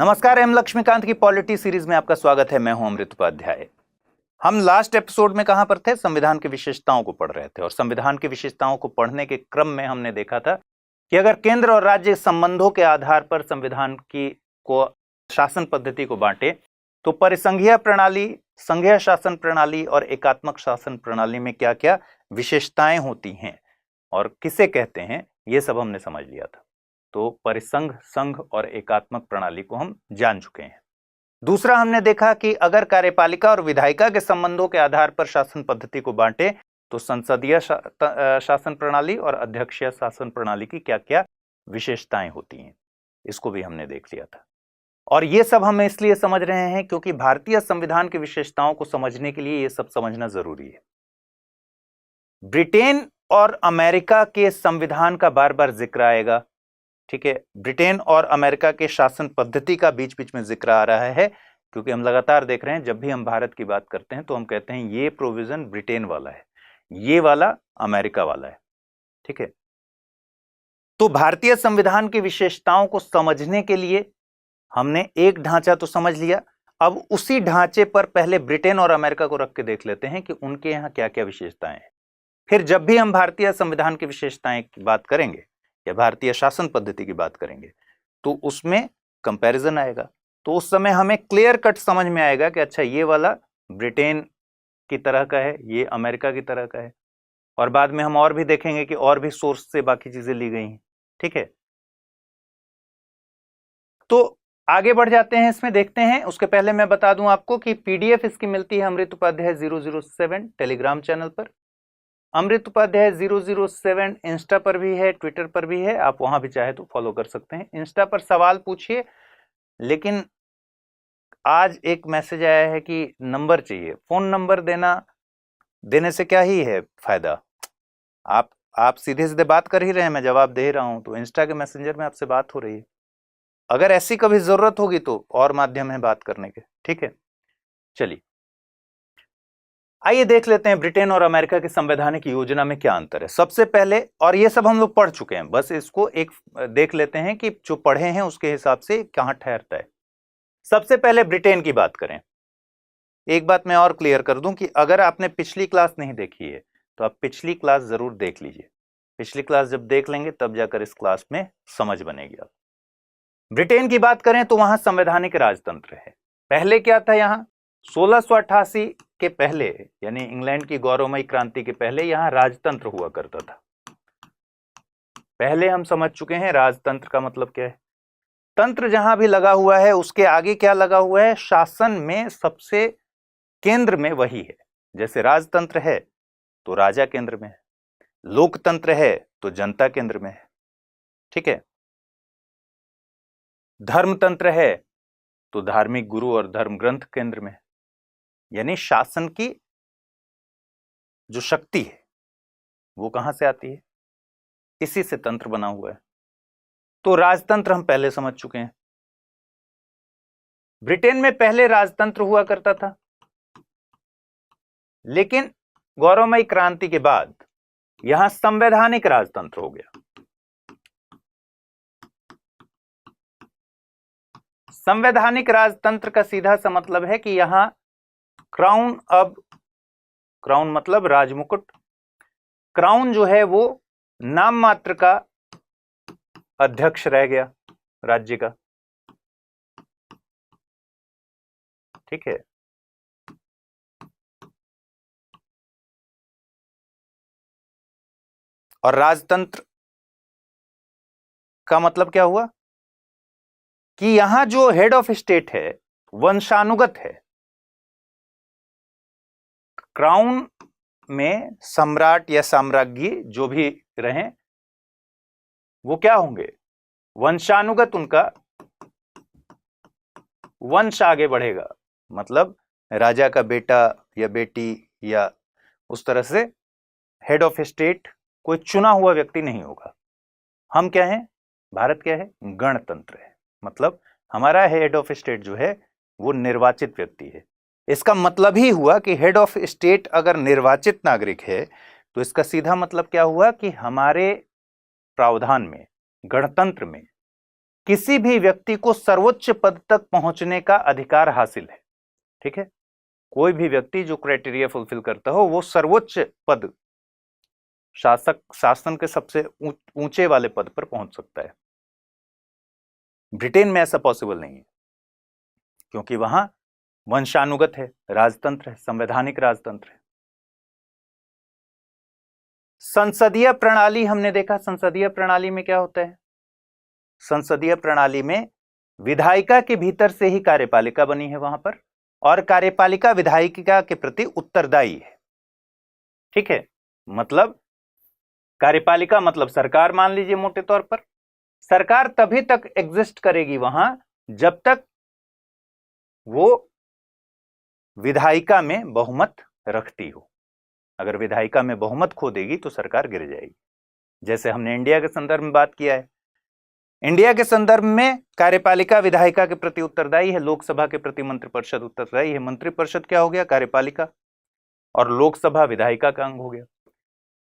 नमस्कार, एम लक्ष्मीकांत की polity series में आपका स्वागत है। मैं हूं अमृत उपाध्याय। हम लास्ट एपिसोड में कहां पर थे? संविधान की विशेषताओं को पढ़ रहे थे और संविधान की विशेषताओं को पढ़ने के क्रम में हमने देखा था कि अगर केंद्र और राज्य संबंधों के आधार पर संविधान की को शासन पद्धति को बांटे तो परिसंघीय प्रणाली, संघीय शासन प्रणाली और एकात्मक शासन प्रणाली में क्या क्या विशेषताएं होती हैं और किसे कहते हैं, ये सब हमने समझ लिया था। तो परिसंघ, संघ और एकात्मक प्रणाली को हम जान चुके हैं। दूसरा, हमने देखा कि अगर कार्यपालिका और विधायिका के संबंधों के आधार पर शासन पद्धति को बांटे तो संसदीय शासन प्रणाली और अध्यक्षीय शासन प्रणाली की क्या क्या विशेषताएं होती हैं, इसको भी हमने देख लिया था। और ये सब हम इसलिए समझ रहे हैं क्योंकि भारतीय संविधान की विशेषताओं को समझने के लिए ये सब समझना जरूरी है। ब्रिटेन और अमेरिका के संविधान का बार बार जिक्र आएगा, ठीक है। ब्रिटेन और अमेरिका के शासन पद्धति का बीच बीच में जिक्र आ रहा है क्योंकि हम लगातार देख रहे हैं जब भी हम भारत की बात करते हैं तो हम कहते हैं ये प्रोविजन ब्रिटेन वाला है, ये वाला अमेरिका वाला है, ठीक है। तो भारतीय संविधान की विशेषताओं को समझने के लिए हमने एक ढांचा तो समझ लिया। अब उसी ढांचे पर पहले ब्रिटेन और अमेरिका को रख के देख लेते हैं कि उनके यहां क्या क्या विशेषताएं हैं। फिर जब भी हम भारतीय संविधान की विशेषताएं की बात करेंगे या भारतीय शासन पद्धति की बात करेंगे तो उसमें कंपैरिजन आएगा, तो उस समय हमें क्लियर कट समझ में आएगा कि अच्छा ये वाला ब्रिटेन की तरह का है, ये अमेरिका की तरह का है। और बाद में हम और भी देखेंगे कि और भी सोर्स से बाकी चीजें ली गई हैं, ठीक है। तो आगे बढ़ जाते हैं, इसमें देखते हैं। उसके पहले मैं बता दूं आपको कि पीडीएफ इसकी मिलती है अमृत उपाध्याय 007 टेलीग्राम चैनल पर। अमृत उपाध्याय 007 इंस्टा पर भी है, ट्विटर पर भी है, आप वहां भी चाहे तो फॉलो कर सकते हैं। इंस्टा पर सवाल पूछिए, लेकिन आज एक मैसेज आया है कि नंबर चाहिए। फोन नंबर देने से क्या ही है फायदा, आप सीधे सीधे बात कर ही रहे हैं, मैं जवाब दे रहा हूं, तो इंस्टा के मैसेंजर में आपसे बात हो रही है। अगर ऐसी कभी जरूरत होगी तो और माध्यम है बात करने के, ठीक है। चलिए आइए देख लेते हैं ब्रिटेन और अमेरिका की संवैधानिक योजना में क्या अंतर है। सबसे पहले, और ये सब हम लोग पढ़ चुके हैं, बस इसको एक देख लेते हैं कि जो पढ़े हैं उसके हिसाब से कहां ठहरता है। सबसे पहले ब्रिटेन की बात करें। एक बात मैं और क्लियर कर दूं कि अगर आपने पिछली क्लास नहीं देखी है तो आप पिछली क्लास जरूर देख लीजिए। पिछली क्लास जब देख लेंगे तब जाकर इस क्लास में समझ बनेगी। आप ब्रिटेन की बात करें तो वहां संवैधानिक राजतंत्र है। पहले क्या था, यहां 1688 के पहले, यानी इंग्लैंड की गौरवमयी क्रांति के पहले यहां राजतंत्र हुआ करता था। पहले हम समझ चुके हैं राजतंत्र का मतलब क्या है। तंत्र जहां भी लगा हुआ है उसके आगे क्या लगा हुआ है? शासन में सबसे केंद्र में वही है। जैसे राजतंत्र है तो राजा केंद्र में है, लोकतंत्र है तो जनता केंद्र में है, ठीक है। धर्मतंत्र है तो धार्मिक गुरु और धर्म ग्रंथ केंद्र में है। यानी शासन की जो शक्ति है वो कहां से आती है? इसी से तंत्र बना हुआ है। तो राजतंत्र हम पहले समझ चुके हैं। ब्रिटेन में पहले राजतंत्र हुआ करता था, लेकिन गौरवमयी क्रांति के बाद यहां संवैधानिक राजतंत्र हो गया। संवैधानिक राजतंत्र का सीधा सा मतलब है कि यहां क्राउन मतलब राजमुकुट, क्राउन जो है वो नाम मात्र का अध्यक्ष रह गया राज्य का, ठीक है। और राजतंत्र का मतलब क्या हुआ कि यहां जो हेड ऑफ स्टेट है वंशानुगत है। क्राउन में सम्राट या साम्राज्ञी जो भी रहें वो क्या होंगे? वंशानुगत, उनका वंश आगे बढ़ेगा। मतलब राजा का बेटा या बेटी या उस तरह से हेड ऑफ स्टेट कोई चुना हुआ व्यक्ति नहीं होगा। हम क्या हैं? भारत क्या है? गणतंत्र है। मतलब हमारा हेड ऑफ स्टेट जो है वो निर्वाचित व्यक्ति है। इसका मतलब ही हुआ कि हेड ऑफ स्टेट अगर निर्वाचित नागरिक है तो इसका सीधा मतलब क्या हुआ कि हमारे प्रावधान में, गणतंत्र में किसी भी व्यक्ति को सर्वोच्च पद तक पहुंचने का अधिकार हासिल है। ठीक है, कोई भी व्यक्ति जो क्राइटेरिया फुलफिल करता हो वो सर्वोच्च पद, शासन के सबसे ऊंचे वाले पद पर पहुंच सकता है। ब्रिटेन में ऐसा पॉसिबल नहीं है, क्योंकि वहां वंशानुगत है, राजतंत्र है, संवैधानिक राजतंत्र है। संसदीय प्रणाली हमने देखा, संसदीय प्रणाली में क्या होता है? संसदीय प्रणाली में विधायिका के भीतर से ही कार्यपालिका बनी है वहां पर, और कार्यपालिका विधायिका के प्रति उत्तरदायी है। ठीक है, मतलब कार्यपालिका मतलब सरकार मान लीजिए मोटे तौर पर। सरकार तभी तक एग्जिस्ट करेगी वहां जब तक वो विधायिका में बहुमत रखती हो। अगर विधायिका में बहुमत खो देगी तो सरकार गिर जाएगी। जैसे हमने इंडिया के संदर्भ में बात किया है, इंडिया के संदर्भ में कार्यपालिका विधायिका के प्रति उत्तरदायी है, लोकसभा के प्रति मंत्रिपरिषद उत्तरदायी है। मंत्रिपरिषद क्या हो गया? कार्यपालिका, और लोकसभा विधायिका का अंग हो गया।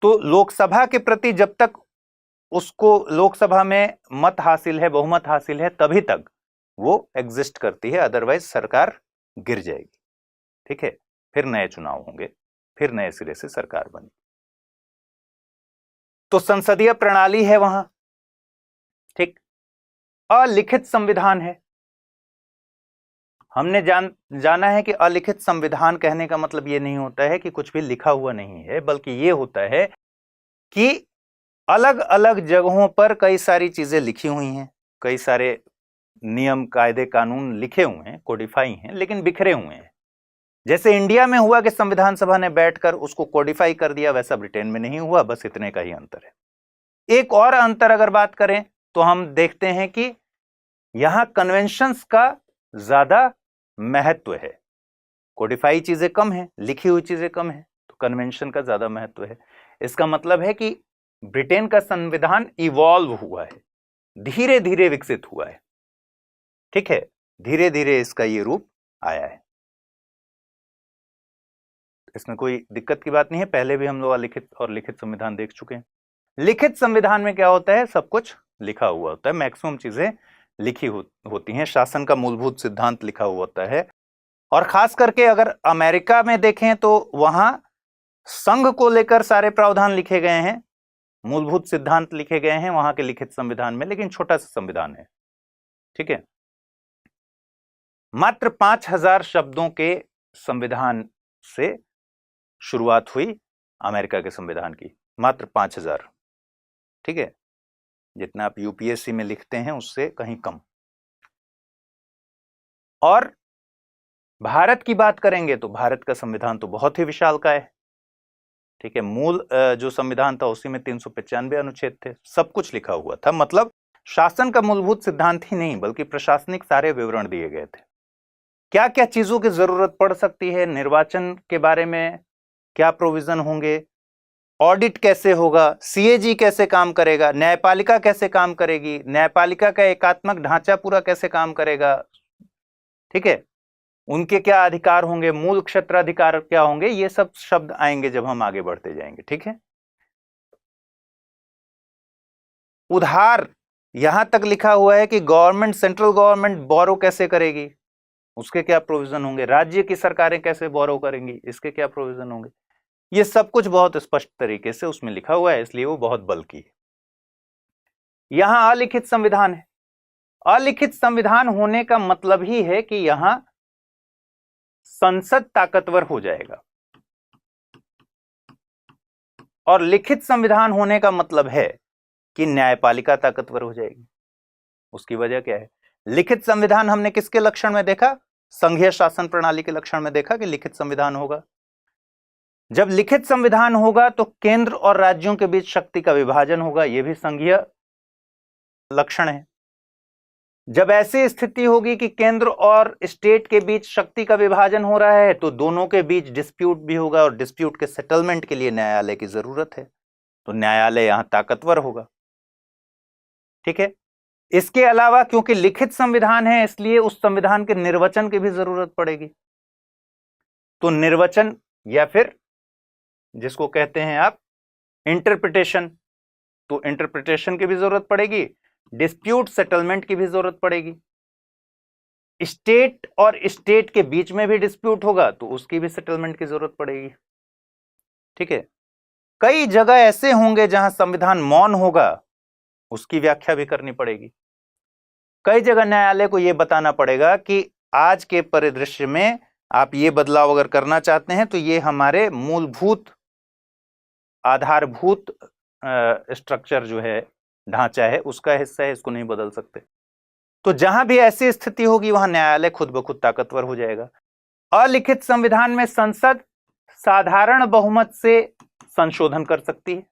तो लोकसभा के प्रति जब तक उसको लोकसभा में मत हासिल है, बहुमत हासिल है, तभी तक वो एग्जिस्ट करती है, अदरवाइज सरकार गिर जाएगी। ठीक है, फिर नए चुनाव होंगे, फिर नए सिरे से सरकार बनी। तो संसदीय प्रणाली है वहां। ठीक, अलिखित संविधान है। हमने जाना है कि अलिखित संविधान कहने का मतलब यह नहीं होता है कि कुछ भी लिखा हुआ नहीं है, बल्कि यह होता है कि अलग अलग जगहों पर कई सारी चीजें लिखी हुई हैं, कई सारे नियम कायदे कानून लिखे हुए हैं, कोडिफाई हैं, लेकिन बिखरे हुए हैं। जैसे इंडिया में हुआ कि संविधान सभा ने बैठकर उसको कोडिफाई कर दिया, वैसा ब्रिटेन में नहीं हुआ। बस इतने का ही अंतर है। एक और अंतर अगर बात करें तो हम देखते हैं कि यहां कन्वेंशंस का ज्यादा महत्व है। कोडिफाई चीजें कम है, लिखी हुई चीजें कम है, तो कन्वेंशन का ज्यादा महत्व है। इसका मतलब है कि ब्रिटेन का संविधान इवॉल्व हुआ है, धीरे धीरे विकसित हुआ है। ठीक है, धीरे धीरे इसका ये रूप आया है। इसमें कोई दिक्कत की बात नहीं है। पहले भी हम लोग अलिखित और लिखित संविधान देख चुके हैं। लिखित संविधान में क्या होता है? सब कुछ लिखा हुआ होता है, मैक्सिमम चीजें लिखी होती हैं, शासन का मूलभूत सिद्धांत लिखा हुआ होता है। और खास करके अगर अमेरिका में देखें तो वहां संघ को लेकर सारे प्रावधान लिखे गए हैं, मूलभूत सिद्धांत लिखे गए हैं वहां के लिखित संविधान में, लेकिन छोटा सा संविधान है। ठीक है, मात्र 5000 शब्दों के संविधान से शुरुआत हुई अमेरिका के संविधान की, मात्र 5000। ठीक है, जितना आप यूपीएससी में लिखते हैं उससे कहीं कम। और भारत की बात करेंगे तो भारत का संविधान तो बहुत ही विशालकाय है। ठीक है, मूल जो संविधान था उसी में 395 अनुच्छेद थे, सब कुछ लिखा हुआ था। मतलब शासन का मूलभूत सिद्धांत ही नहीं बल्कि प्रशासनिक सारे विवरण दिए गए थे। क्या क्या चीजों की जरूरत पड़ सकती है, निर्वाचन के बारे में क्या प्रोविजन होंगे, ऑडिट कैसे होगा, सीएजी कैसे काम करेगा, न्यायपालिका कैसे काम करेगी, न्यायपालिका का एकात्मक ढांचा पूरा कैसे काम करेगा। ठीक है, उनके क्या अधिकार होंगे, मूल क्षेत्राधिकार क्या होंगे, ये सब शब्द आएंगे जब हम आगे बढ़ते जाएंगे। ठीक है, उधार यहां तक लिखा हुआ है कि गवर्नमेंट, सेंट्रल गवर्नमेंट बोरो कैसे करेगी, उसके क्या प्रोविजन होंगे, राज्य की सरकारें कैसे बोरो करेंगी, इसके क्या प्रोविजन होंगे। ये सब कुछ बहुत स्पष्ट तरीके से उसमें लिखा हुआ है, इसलिए वो बहुत बल्कि है। यहां अलिखित संविधान है। अलिखित संविधान होने का मतलब ही है कि यहां संसद ताकतवर हो जाएगा, और लिखित संविधान होने का मतलब है कि न्यायपालिका ताकतवर हो जाएगी। उसकी वजह क्या है? लिखित संविधान हमने किसके लक्षण में देखा? संघीय शासन प्रणाली के लक्षण में देखा कि लिखित संविधान होगा। जब लिखित संविधान होगा तो केंद्र और राज्यों के बीच शक्ति का विभाजन होगा, यह भी संघीय लक्षण है। जब ऐसी स्थिति होगी कि केंद्र और स्टेट के बीच शक्ति का विभाजन हो रहा है तो दोनों के बीच डिस्प्यूट भी होगा, और डिस्प्यूट के सेटलमेंट के लिए न्यायालय की जरूरत है, तो न्यायालय यहां ताकतवर होगा। ठीक है, इसके अलावा क्योंकि लिखित संविधान है इसलिए उस संविधान के निर्वचन की भी जरूरत पड़ेगी। तो निर्वचन या फिर जिसको कहते हैं आप इंटरप्रिटेशन, तो इंटरप्रिटेशन की भी जरूरत पड़ेगी। डिस्प्यूट सेटलमेंट की भी जरूरत पड़ेगी। स्टेट और स्टेट के बीच में भी डिस्प्यूट होगा तो उसकी भी सेटलमेंट की जरूरत पड़ेगी। ठीक है, कई जगह ऐसे होंगे जहां संविधान मौन होगा, उसकी व्याख्या भी करनी पड़ेगी। कई जगह न्यायालय को यह बताना पड़ेगा कि आज के परिदृश्य में आप ये बदलाव अगर करना चाहते हैं तो ये हमारे मूलभूत आधारभूत स्ट्रक्चर जो है, ढांचा है, उसका हिस्सा है, इसको नहीं बदल सकते। तो जहां भी ऐसी स्थिति होगी वहां न्यायालय खुद ब खुद ताकतवर हो जाएगा। अलिखित संविधान में संसद साधारण बहुमत से संशोधन कर सकती है।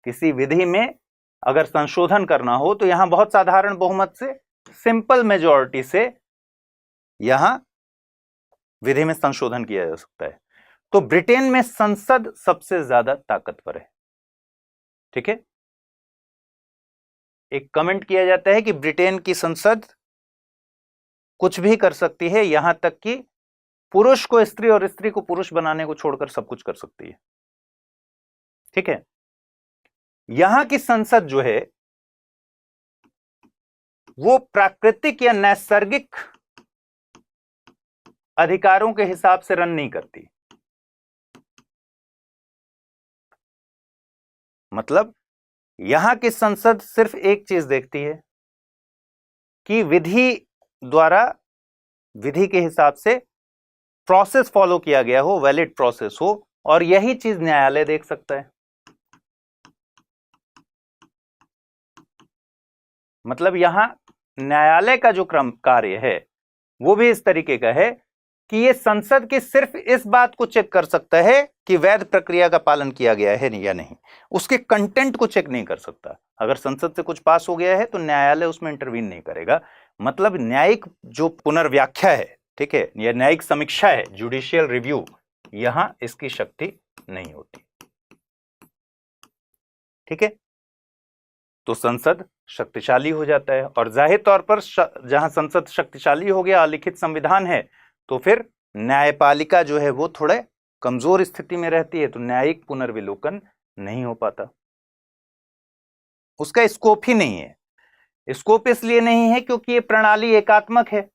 किसी विधि में अगर संशोधन करना हो तो यहां बहुत साधारण बहुमत से, सिंपल मेजॉरिटी से यहां विधि में संशोधन किया जा सकता है। तो ब्रिटेन में संसद सबसे ज्यादा ताकतवर है। ठीक है, एक कमेंट किया जाता है कि ब्रिटेन की संसद कुछ भी कर सकती है, यहां तक कि पुरुष को स्त्री और स्त्री को पुरुष बनाने को छोड़कर सब कुछ कर सकती है। ठीक है, यहां की संसद जो है वो प्राकृतिक या नैसर्गिक अधिकारों के हिसाब से रन नहीं करती। मतलब यहां की संसद सिर्फ एक चीज देखती है कि विधि द्वारा, विधि के हिसाब से प्रोसेस फॉलो किया गया हो, वैलिड प्रोसेस हो, और यही चीज न्यायालय देख सकता है। मतलब यहां न्यायालय का जो क्रम कार्य है वो भी इस तरीके का है कि ये संसद की सिर्फ इस बात को चेक कर सकता है कि वैध प्रक्रिया का पालन किया गया है या नहीं, उसके कंटेंट को चेक नहीं कर सकता। अगर संसद से कुछ पास हो गया है तो न्यायालय उसमें इंटरवीन नहीं करेगा। मतलब न्यायिक जो पुनर्व्याख्या है, ठीक है, या न्यायिक समीक्षा है, जुडिशियल रिव्यू, यहां इसकी शक्ति नहीं होती। ठीक है, तो संसद शक्तिशाली हो जाता है, और जाहिर तौर पर जहां संसद शक्तिशाली हो गया, अलिखित संविधान है, तो फिर न्यायपालिका जो है वो थोड़े कमजोर स्थिति में रहती है, तो न्यायिक पुनर्विलोकन नहीं हो पाता, उसका स्कोप ही नहीं है। स्कोप इसलिए नहीं है क्योंकि ये प्रणाली एकात्मक है,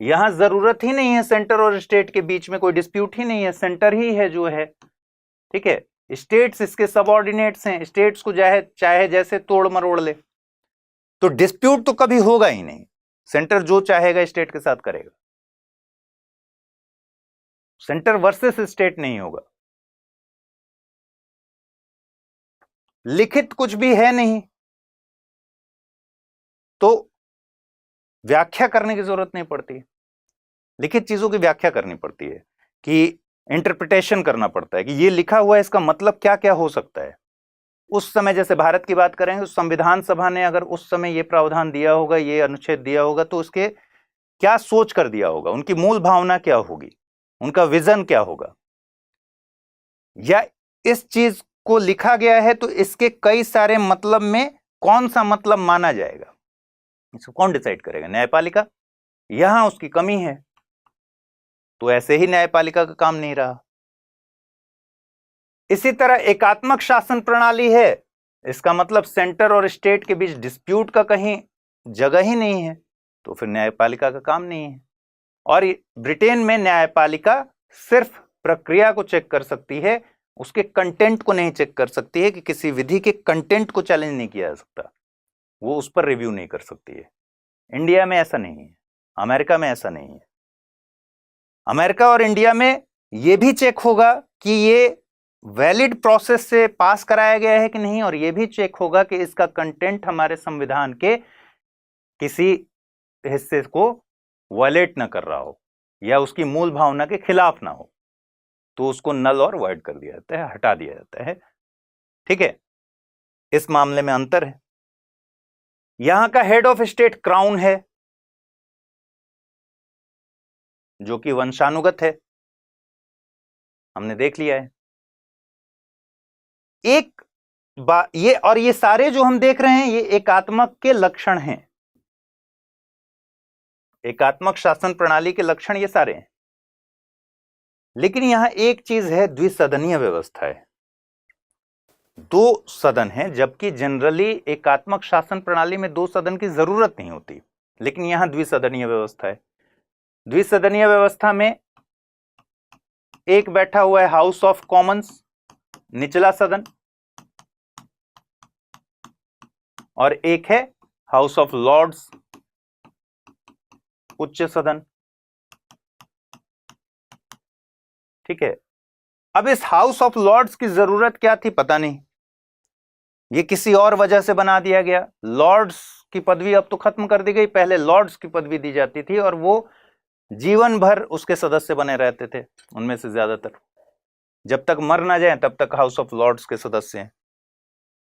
यहां जरूरत ही नहीं है सेंटर और स्टेट के बीच में कोई डिस्प्यूट ही नहीं है, सेंटर ही है जो है। ठीक है, स्टेट्स इसके सबऑर्डिनेट्स हैं, स्टेट्स को चाहे जैसे तोड़ मरोड़ ले, तो डिस्प्यूट तो कभी होगा ही नहीं। सेंटर जो चाहेगा स्टेट के साथ करेगा, सेंटर वर्सेस स्टेट नहीं होगा। लिखित कुछ भी है नहीं तो व्याख्या करने की जरूरत नहीं पड़ती। लिखित चीजों की व्याख्या करनी पड़ती है, कि इंटरप्रिटेशन करना पड़ता है कि ये लिखा हुआ है, इसका मतलब क्या क्या हो सकता है। उस समय जैसे भारत की बात करेंगे, संविधान सभा ने अगर उस समय ये प्रावधान दिया होगा, ये अनुच्छेद दिया होगा, तो उसके क्या सोच कर दिया होगा, उनकी मूल भावना क्या होगी, उनका विजन क्या होगा। या इस चीज को लिखा गया है तो इसके कई सारे मतलब में कौन सा मतलब माना जाएगा, इसको कौन डिसाइड करेगा? न्यायपालिका। यहां उसकी कमी है, तो ऐसे ही न्यायपालिका का काम नहीं रहा। इसी तरह एकात्मक शासन प्रणाली है, इसका मतलब सेंटर और स्टेट के बीच डिस्प्यूट का कहीं जगह ही नहीं है, तो फिर न्यायपालिका का काम नहीं है। और ब्रिटेन में न्यायपालिका सिर्फ प्रक्रिया को चेक कर सकती है, उसके कंटेंट को नहीं चेक कर सकती है, कि किसी विधि के कंटेंट को चैलेंज नहीं किया जा सकता, वो उस पर रिव्यू नहीं कर सकती है। इंडिया में ऐसा नहीं है, अमेरिका में ऐसा नहीं है। अमेरिका और इंडिया में यह भी चेक होगा कि ये वैलिड प्रोसेस से पास कराया गया है कि नहीं, और यह भी चेक होगा कि इसका कंटेंट हमारे संविधान के किसी हिस्से को वायलेट ना कर रहा हो या उसकी मूल भावना के खिलाफ ना हो, तो उसको नल और वॉइड कर दिया जाता है, हटा दिया जाता है। ठीक है, इस मामले में अंतर है। यहां का हेड ऑफ स्टेट क्राउन है, जो कि वंशानुगत है, हमने देख लिया है। एक ये और ये सारे जो हम देख रहे हैं ये एकात्मक के लक्षण हैं, एकात्मक शासन प्रणाली के लक्षण ये सारे हैं। लेकिन यहां एक चीज है, द्विसदनीय व्यवस्था है। दो सदन हैं, जबकि जनरली एकात्मक शासन प्रणाली में दो सदन की जरूरत नहीं होती, लेकिन यहां द्विसदनीय व्यवस्था है। द्विसदनीय व्यवस्था में एक बैठा हुआ है हाउस ऑफ कॉमन्स, निचला सदन, और एक है हाउस ऑफ लॉर्ड्स, उच्च सदन। ठीक है, अब इस हाउस ऑफ लॉर्ड्स की जरूरत क्या थी पता नहीं, ये किसी और वजह से बना दिया गया। लॉर्ड्स की पदवी अब तो खत्म कर दी गई, पहले लॉर्ड्स की पदवी दी जाती थी और वो जीवन भर उसके सदस्य बने रहते थे, उनमें से ज्यादातर जब तक मर ना जाए तब तक हाउस ऑफ लॉर्ड्स के सदस्य हैं।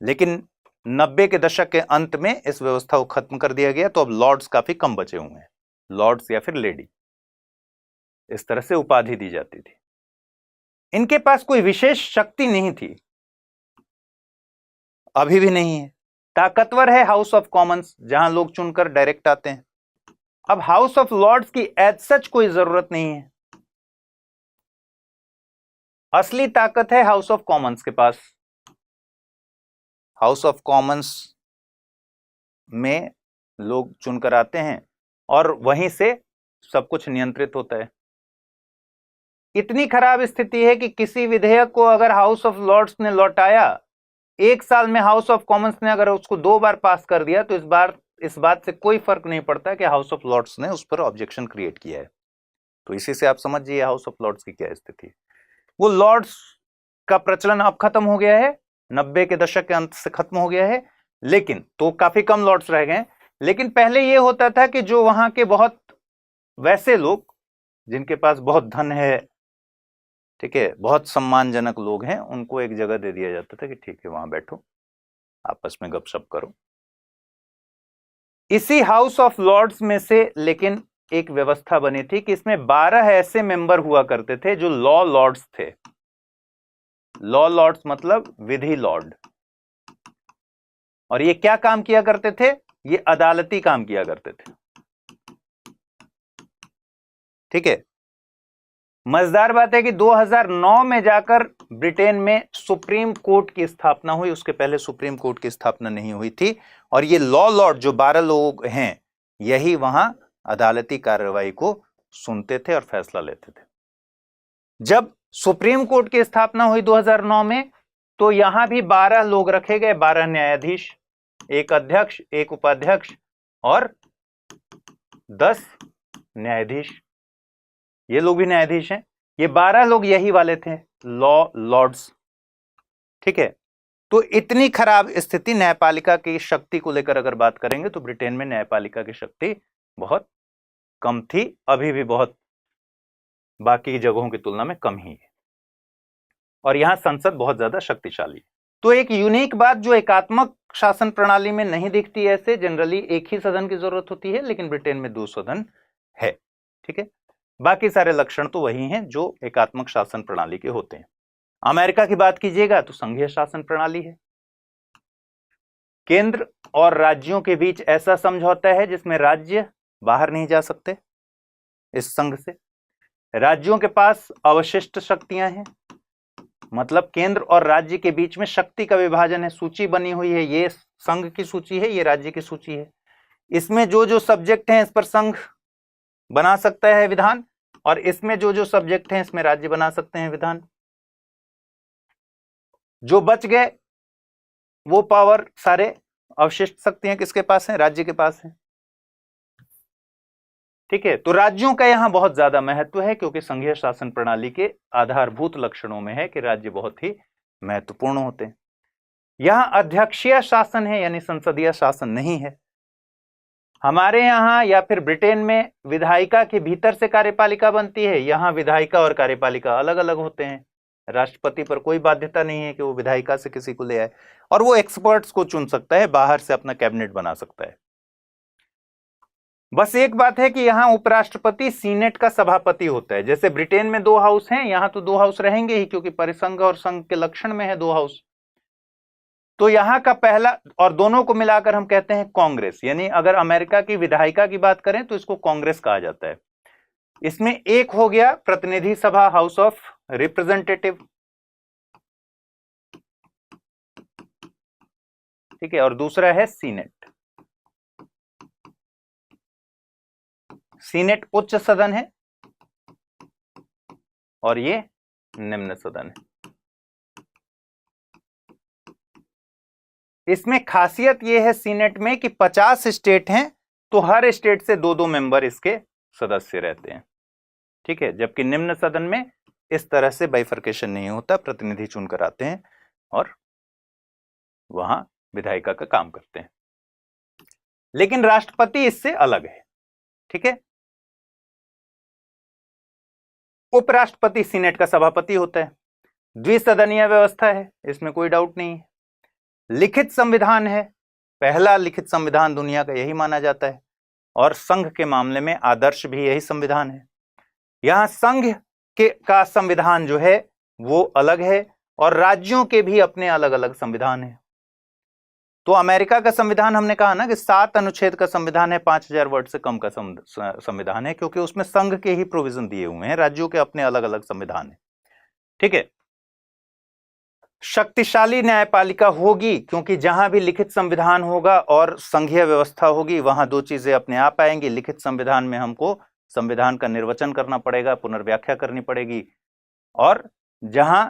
लेकिन 90 के दशक के अंत में इस व्यवस्था को खत्म कर दिया गया, तो अब लॉर्ड्स काफी कम बचे हुए हैं, लॉर्ड्स या फिर लेडी, इस तरह से उपाधि दी जाती थी। इनके पास कोई विशेष शक्ति नहीं थी, अभी भी नहीं है। ताकतवर है हाउस ऑफ कॉमन्स, जहां लोग चुनकर डायरेक्ट आते हैं। अब हाउस ऑफ लॉर्ड्स की एज सच कोई जरूरत नहीं है, असली ताकत है हाउस ऑफ कॉमन्स के पास। हाउस ऑफ कॉमन्स में लोग चुनकर आते हैं और वहीं से सब कुछ नियंत्रित होता है। इतनी खराब स्थिति है कि किसी विधेयक को अगर हाउस ऑफ लॉर्ड्स ने लौटाया, एक साल में हाउस ऑफ कॉमन्स ने अगर उसको 2 बार पास कर दिया, तो इस बात से कोई फर्क नहीं पड़ता कि हाउस ऑफ लॉर्ड्स ने उस पर ऑब्जेक्शन क्रिएट किया है। तो इसी से आप समझिए हाउस ऑफ लॉर्ड्स की क्या स्थिति है। वो लॉर्ड्स का प्रचलन अब खत्म हो गया है, 90 के दशक के अंत से खत्म हो गया है, लेकिन तो काफी कम लॉर्ड्स रह गए। लेकिन पहले यह होता था कि जो वहां के बहुत वैसे लोग जिनके पास बहुत धन है, ठीक है, बहुत सम्मानजनक लोग हैं, उनको एक जगह दे दिया जाता था कि ठीक है वहां बैठो, आपस में गपशप करो। इसी हाउस ऑफ लॉर्ड्स में से लेकिन एक व्यवस्था बनी थी कि इसमें 12 ऐसे मेंबर हुआ करते थे जो लॉ लॉर्ड्स थे। लॉ लॉर्ड्स मतलब विधि लॉर्ड, और ये क्या काम किया करते थे? ये अदालती काम किया करते थे। ठीक है, मजेदार बात है कि 2009 में जाकर ब्रिटेन में सुप्रीम कोर्ट की स्थापना हुई, उसके पहले सुप्रीम कोर्ट की स्थापना नहीं हुई थी। और ये लॉ लॉर्ड जो 12 लोग हैं, यही वहां अदालती कार्रवाई को सुनते थे और फैसला लेते थे। जब सुप्रीम कोर्ट की स्थापना हुई 2009 में, तो यहां भी 12 लोग रखे गए, 12 न्यायाधीश, एक अध्यक्ष, एक उपाध्यक्ष और 10 न्यायाधीश। ये लोग भी न्यायाधीश हैं। ये 12 लोग यही वाले थे, लॉ लॉर्ड्स। ठीक है, तो इतनी खराब स्थिति न्यायपालिका की शक्ति को लेकर अगर बात करेंगे तो ब्रिटेन में न्यायपालिका की शक्ति बहुत कम थी, अभी भी बहुत बाकी जगहों की तुलना में कम ही है, और यहां संसद बहुत ज्यादा शक्तिशाली। तो एक यूनिक बात जो एकात्मक शासन प्रणाली में नहीं दिखती, ऐसे जनरली एक ही सदन की जरूरत होती है, लेकिन ब्रिटेन में 2 सदन है। ठीक है, बाकी सारे लक्षण तो वही हैं जो एकात्मक शासन प्रणाली के होते हैं। अमेरिका की बात कीजिएगा तो संघीय शासन प्रणाली है। केंद्र और राज्यों के बीच ऐसा समझौता है जिसमें राज्य बाहर नहीं जा सकते इस संघ से। राज्यों के पास अवशिष्ट शक्तियां हैं, मतलब केंद्र और राज्य के बीच में शक्ति का विभाजन है। सूची बनी हुई है, ये संघ की सूची है, ये राज्य की सूची है। इसमें जो जो सब्जेक्ट हैं इस पर संघ बना सकता है विधान, और इसमें जो जो सब्जेक्ट हैं इसमें राज्य बना सकते हैं विधान। जो बच गए वो पावर सारे अवशिष्ट शक्तियां किसके पास हैं? राज्य के पास हैं। ठीक है, तो राज्यों का यहां बहुत ज्यादा महत्व है, क्योंकि संघीय शासन प्रणाली के आधारभूत लक्षणों में है कि राज्य बहुत ही महत्वपूर्ण होते हैं। यहां अध्यक्षीय शासन है, यानी संसदीय शासन नहीं है। हमारे यहां या फिर ब्रिटेन में विधायिका के भीतर से कार्यपालिका बनती है, यहां विधायिका और कार्यपालिका अलग अलग होते हैं। राष्ट्रपति पर कोई बाध्यता नहीं है कि वो विधायिका से किसी को ले आए, और वो एक्सपर्ट्स को चुन सकता है, बाहर से अपना कैबिनेट बना सकता है। बस एक बात है कि यहां उपराष्ट्रपति सीनेट का सभापति होता है। जैसे ब्रिटेन में 2 हाउस हैं, यहां तो 2 हाउस रहेंगे ही, क्योंकि परिसंघ और संघ के लक्षण में है 2 हाउस। तो यहां का पहला, और दोनों को मिलाकर हम कहते हैं कांग्रेस, यानी अगर अमेरिका की विधायिका की बात करें तो इसको कांग्रेस कहा जाता है। इसमें एक हो गया प्रतिनिधि सभा, हाउस ऑफ रिप्रेजेंटेटिव, ठीक है, और दूसरा है सीनेट। सीनेट उच्च सदन है और ये निम्न सदन है। इसमें खासियत यह है सीनेट में कि 50 स्टेट हैं, तो हर स्टेट से 2-2 मेंबर इसके सदस्य रहते हैं। ठीक है, जबकि निम्न सदन में इस तरह से बाइफर्केशन नहीं होता, प्रतिनिधि चुनकर आते हैं और वहां विधायिका का काम करते हैं। लेकिन राष्ट्रपति इससे अलग है। ठीक है, उपराष्ट्रपति सीनेट का सभापति होता है। द्विसदनीय व्यवस्था है, इसमें कोई डाउट नहीं है। लिखित संविधान है, पहला लिखित संविधान दुनिया का यही माना जाता है, और संघ के मामले में आदर्श भी यही संविधान है। यहां संघ का संविधान जो है वो अलग है और राज्यों के भी अपने अलग अलग संविधान है। तो अमेरिका का संविधान हमने कहा ना कि 7 अनुच्छेद का संविधान है, 5000 वर्ड से कम का संविधान है, क्योंकि उसमें संघ के ही प्रोविजन दिए हुए हैं, राज्यों के अपने अलग अलग संविधान है। ठीक है, शक्तिशाली न्यायपालिका होगी, क्योंकि जहां भी लिखित संविधान होगा और संघीय व्यवस्था होगी वहां 2 चीजें अपने आप आएंगी। लिखित संविधान में हमको संविधान का निर्वचन करना पड़ेगा, पुनर्व्याख्या करनी पड़ेगी, और जहां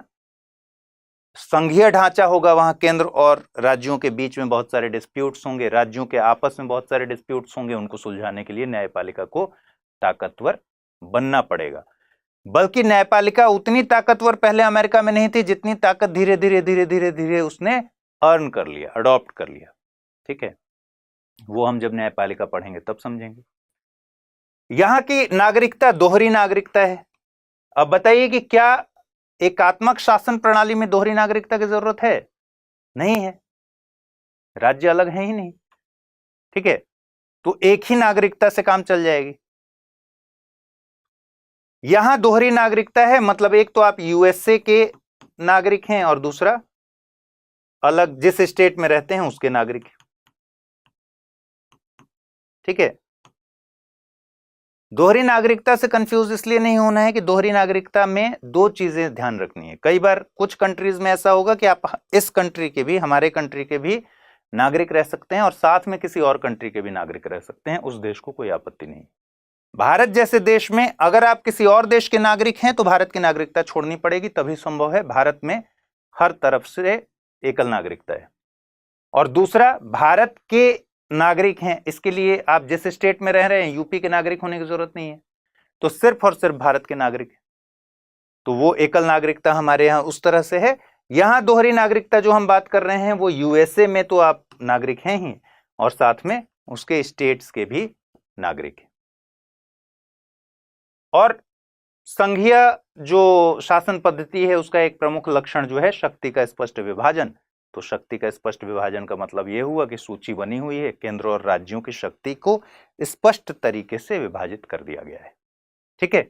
संघीय ढांचा होगा वहां केंद्र और राज्यों के बीच में बहुत सारे डिस्प्यूट्स होंगे, राज्यों के आपस में बहुत सारे डिस्प्यूट्स होंगे, उनको सुलझाने के लिए न्यायपालिका को ताकतवर बनना पड़ेगा। बल्कि न्यायपालिका उतनी ताकतवर पहले अमेरिका में नहीं थी जितनी ताकत धीरे धीरे उसने अर्न कर लिया, अडॉप्ट कर लिया। ठीक है, वो हम जब न्यायपालिका पढ़ेंगे तब समझेंगे। यहां की नागरिकता दोहरी नागरिकता है। अब बताइए कि क्या एकात्मक शासन प्रणाली में दोहरी नागरिकता की जरूरत है? नहीं है, राज्य अलग है ही नहीं। ठीक है, तो एक ही नागरिकता से काम चल जाएगी। यहां दोहरी नागरिकता है, मतलब एक तो आप यूएसए के नागरिक हैं और दूसरा अलग जिस स्टेट में रहते हैं उसके नागरिक हैं। ठीक है, दोहरी नागरिकता से कंफ्यूज इसलिए नहीं होना है कि दोहरी नागरिकता में 2 चीजें ध्यान रखनी है। कई बार कुछ कंट्रीज में ऐसा होगा कि आप इस कंट्री के भी, हमारे कंट्री के भी नागरिक रह सकते हैं और साथ में किसी और कंट्री के भी नागरिक रह सकते हैं, उस देश को कोई आपत्ति नहीं। भारत जैसे देश में अगर आप किसी और देश के नागरिक हैं तो भारत की नागरिकता छोड़नी पड़ेगी, तभी संभव है। भारत में हर तरफ से एकल नागरिकता है। और दूसरा, भारत के नागरिक हैं, इसके लिए आप जिस स्टेट में रह रहे हैं यूपी के नागरिक होने की जरूरत नहीं है, तो सिर्फ और सिर्फ भारत के नागरिक हैं। तो वो एकल नागरिकता हमारे यहां उस तरह से है। यहां दोहरी नागरिकता जो हम बात कर रहे हैं वो यूएसए में तो आप नागरिक हैं ही और साथ में उसके स्टेट्स के भी नागरिक हैं। और संघीय जो शासन पद्धति है उसका एक प्रमुख लक्षण जो है शक्ति का स्पष्ट विभाजन। तो शक्ति का स्पष्ट विभाजन का मतलब यह हुआ कि सूची बनी हुई है, केंद्र और राज्यों की शक्ति को स्पष्ट तरीके से विभाजित कर दिया गया है। ठीक है,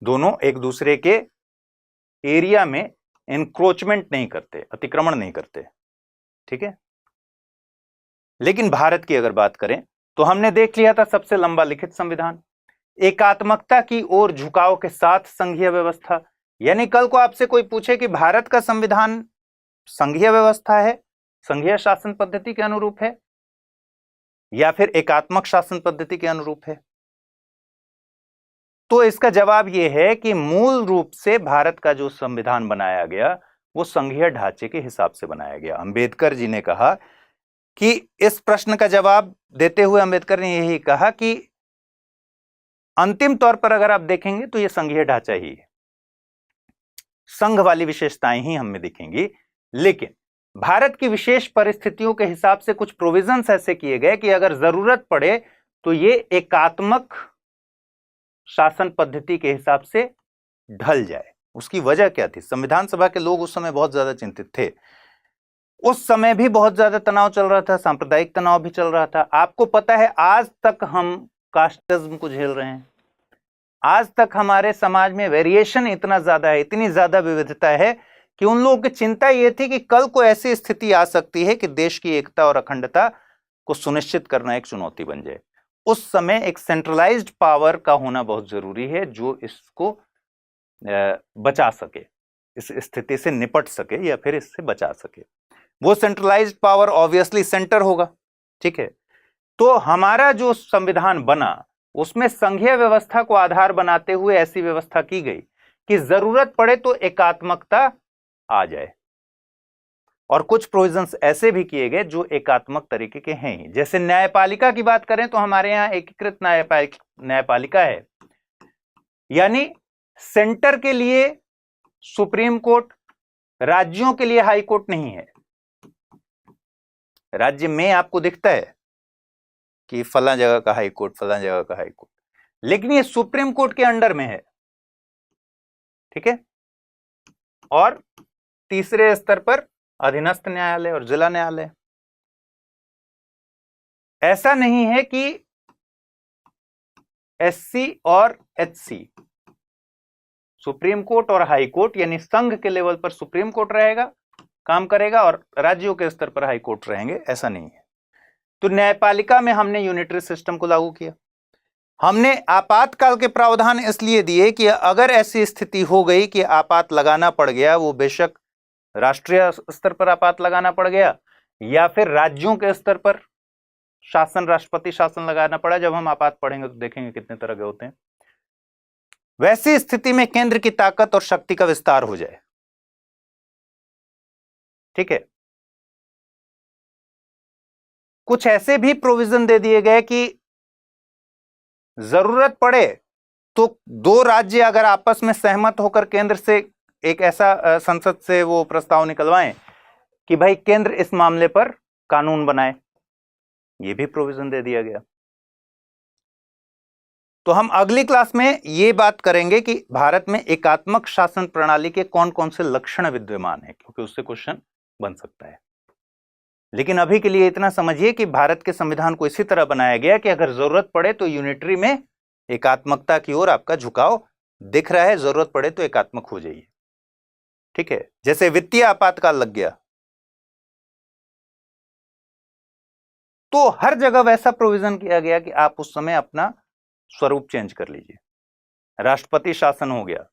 दोनों एक दूसरे के एरिया में एनक्रोचमेंट नहीं करते, अतिक्रमण नहीं करते। ठीक है, लेकिन भारत की अगर बात करें तो हमने देख लिया था सबसे लंबा लिखित संविधान, एकात्मकता की ओर झुकाव के साथ संघीय व्यवस्था। यानी कल को आपसे कोई पूछे कि भारत का संविधान संघीय व्यवस्था है, संघीय शासन पद्धति के अनुरूप है या फिर एकात्मक शासन पद्धति के अनुरूप है, तो इसका जवाब यह है कि मूल रूप से भारत का जो संविधान बनाया गया वो संघीय ढांचे के हिसाब से बनाया गया। अंबेडकर जी ने कहा कि इस प्रश्न का जवाब देते हुए अंबेडकर ने यही कहा कि अंतिम तौर पर अगर आप देखेंगे तो यह संघीय ढांचा ही है, संघ वाली विशेषताएं ही हमें दिखेंगी। लेकिन भारत की विशेष परिस्थितियों के हिसाब से कुछ प्रोविजंस ऐसे किए गए कि अगर जरूरत पड़े तो ये एकात्मक शासन पद्धति के हिसाब से ढल जाए। उसकी वजह क्या थी? संविधान सभा के लोग उस समय बहुत ज्यादा चिंतित थे। उस समय भी बहुत ज्यादा तनाव चल रहा था, सांप्रदायिक तनाव भी चल रहा था। आपको पता है आज तक हम कास्टिज्म को झेल रहे हैं, आज तक हमारे समाज में वेरिएशन इतना ज्यादा है, इतनी ज्यादा विविधता है कि उन लोगों की चिंता यह थी कि कल को ऐसी स्थिति आ सकती है कि देश की एकता और अखंडता को सुनिश्चित करना एक चुनौती बन जाए। उस समय एक सेंट्रलाइज्ड पावर का होना बहुत जरूरी है जो इसको बचा सके, इस स्थिति से निपट सके या फिर इससे बचा सके। वो सेंट्रलाइज्ड पावर ऑब्वियसली सेंटर होगा, ठीक है। तो हमारा जो संविधान बना उसमें संघीय व्यवस्था को आधार बनाते हुए ऐसी व्यवस्था की गई कि जरूरत पड़े तो एकात्मकता आ जाए, और कुछ प्रोविजंस ऐसे भी किए गए जो एकात्मक तरीके के हैं ही। जैसे न्यायपालिका की बात करें तो हमारे यहां एकीकृत न्यायपालिका है, यानी सेंटर के लिए सुप्रीम कोर्ट, राज्यों के लिए हाई कोर्ट नहीं है। राज्य में आपको दिखता है कि फला जगह का हाई कोर्ट, फला जगह का हाई कोर्ट, लेकिन ये सुप्रीम कोर्ट के अंडर में है, ठीक है। और तीसरे स्तर पर अधीनस्थ न्यायालय और जिला न्यायालय। ऐसा नहीं है कि एससी और एचसी, सुप्रीम कोर्ट और हाई कोर्ट, यानी संघ के लेवल पर सुप्रीम कोर्ट रहेगा, काम करेगा, और राज्यों के स्तर पर हाई कोर्ट रहेंगे, ऐसा नहीं है। तो न्यायपालिका में हमने यूनिटरी सिस्टम को लागू किया। हमने आपातकाल के प्रावधान इसलिए दिए कि अगर ऐसी स्थिति हो गई कि आपात लगाना पड़ गया, वो बेशक राष्ट्रीय स्तर पर आपात लगाना पड़ गया या फिर राज्यों के स्तर पर शासन, राष्ट्रपति शासन लगाना पड़ा। जब हम आपात पढ़ेंगे तो देखेंगे कितने तरह के होते हैं। वैसी स्थिति में केंद्र की ताकत और शक्ति का विस्तार हो जाए, ठीक है। कुछ ऐसे भी प्रोविजन दे दिए गए कि जरूरत पड़े तो दो राज्य अगर आपस में सहमत होकर केंद्र से एक ऐसा संसद से वो प्रस्ताव निकलवाएं कि भाई केंद्र इस मामले पर कानून बनाए, ये भी प्रोविजन दे दिया गया। तो हम अगली क्लास में ये बात करेंगे कि भारत में एकात्मक शासन प्रणाली के कौन कौन से लक्षण विद्यमान है, क्योंकि उससे क्वेश्चन बन सकता है। लेकिन अभी के लिए इतना समझिए कि भारत के संविधान को इसी तरह बनाया गया कि अगर जरूरत पड़े तो यूनिटरी में एकात्मकता की ओर आपका झुकाव दिख रहा है, जरूरत पड़े तो एकात्मक हो जाइए, ठीक है। जैसे वित्तीय आपातकाल लग गया तो हर जगह वैसा प्रोविजन किया गया कि आप उस समय अपना स्वरूप चेंज कर लीजिए। राष्ट्रपति शासन हो गया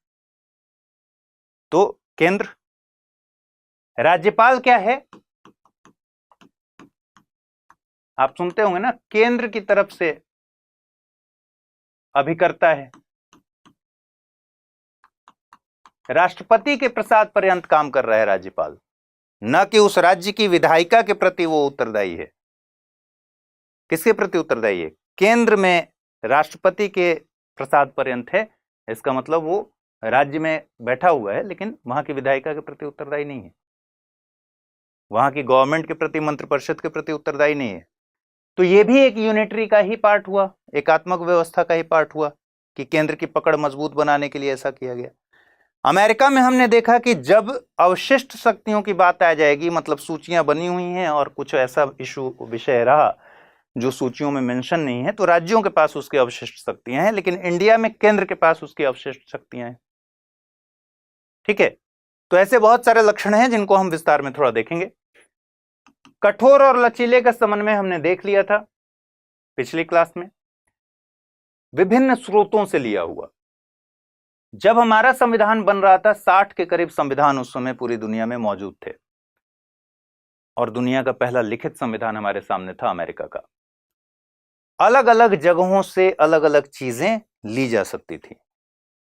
तो केंद्र, राज्यपाल क्या है आप सुनते होंगे ना, केंद्र की तरफ से अभिकर्ता है, राष्ट्रपति के प्रसाद पर्यंत काम कर रहा है राज्यपाल, न कि उस राज्य की विधायिका के प्रति वो उत्तरदायी है। किसके प्रति उत्तरदायी है? केंद्र में राष्ट्रपति के प्रसाद पर्यंत है, इसका मतलब वो राज्य में बैठा हुआ है लेकिन वहां की विधायिका के प्रति उत्तरदायी नहीं है, वहां की गवर्नमेंट के प्रति, मंत्रिपरिषद के प्रति उत्तरदायी नहीं है। तो ये भी एक यूनिटरी का ही पार्ट हुआ, एकात्मक व्यवस्था का ही पार्ट हुआ कि केंद्र की पकड़ मजबूत बनाने के लिए ऐसा किया गया। अमेरिका में हमने देखा कि जब अवशिष्ट शक्तियों की बात आ जाएगी, मतलब सूचियां बनी हुई हैं और कुछ ऐसा विषय रहा जो सूचियों में मेंशन नहीं है, तो राज्यों के पास उसकी अवशिष्ट शक्तियां हैं, लेकिन इंडिया में केंद्र के पास उसकी अवशिष्ट शक्तियां हैं, ठीक है। तो ऐसे बहुत सारे लक्षण हैं जिनको हम विस्तार में थोड़ा देखेंगे। कठोर और लचीले का समन्वय हमने देख लिया था पिछली क्लास में, विभिन्न स्रोतों से लिया हुआ। जब हमारा संविधान बन रहा था 60 के करीब संविधान उस समय पूरी दुनिया में मौजूद थे, और दुनिया का पहला लिखित संविधान हमारे सामने था अमेरिका का। अलग अलग जगहों से अलग अलग चीजें ली जा सकती थी।